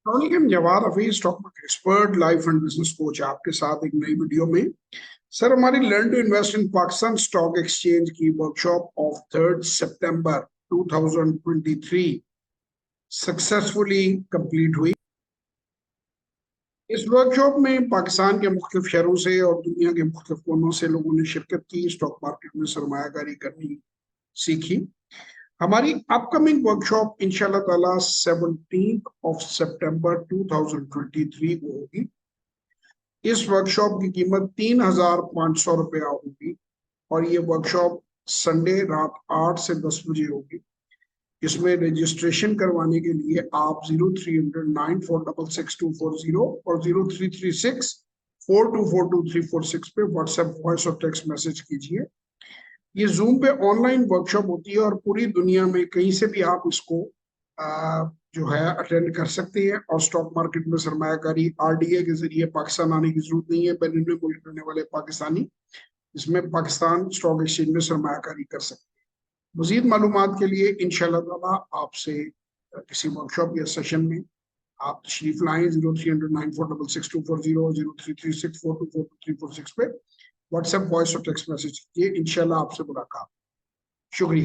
अस्सलाम Jawad Hafeez stock market expert life and business coach आपके साथ एक नई वीडियो में। सर, हमारी learn to invest in Pakistan stock exchange की वर्कशॉप ऑफ 3 सितंबर 2023 सक्सेसफुली कंप्लीट हुई। इस वर्कशॉप में पाकिस्तान के मुख्तलिफ शहरों से और दुनिया के मुख्तलिफ कोनों से लोगों ने शिरकत की, स्टॉक मार्केट में सरमायाकारी करनी सीखी। हमारी अपकमिंग वर्कशॉप इंशाल्लाह ताला 17 सितंबर 2023 को होगी। इस वर्कशॉप की कीमत 3,500 रुपया होगी और ये वर्कशॉप संडे रात 8 से 10 बजे होगी। इसमें रजिस्ट्रेशन करवाने के लिए आप 0300946624 और 033642422346 पे व्हाट्सएप वॉइस और टेक्स्ट मैसेज कीजिए। ये जूम पे ऑनलाइन वर्कशॉप होती है और पूरी दुनिया में कहीं से भी आप इसको जो है अटेंड कर सकते हैं। और स्टॉक मार्केट में सरमायाकारी आरडीए के जरिए पाकिस्तान आने की जरूरत नहीं है। बैनिन में मुल्क रहने वाले पाकिस्तानी इसमें पाकिस्तान स्टॉक एक्सचेंज में सरमायाकारी कर सकते हैं। मजीद मालूमात के लिए इंशाल्लाह ताला आपसे किसी वर्कशॉप या सेशन में आप तशरीफ लाएं। 0300946624 033642422346 पे व्हाट्सएप वॉइस और टेक्स्ट मैसेज कीजिए। इंशाल्लाह आपसे मुलाकात। शुक्रिया।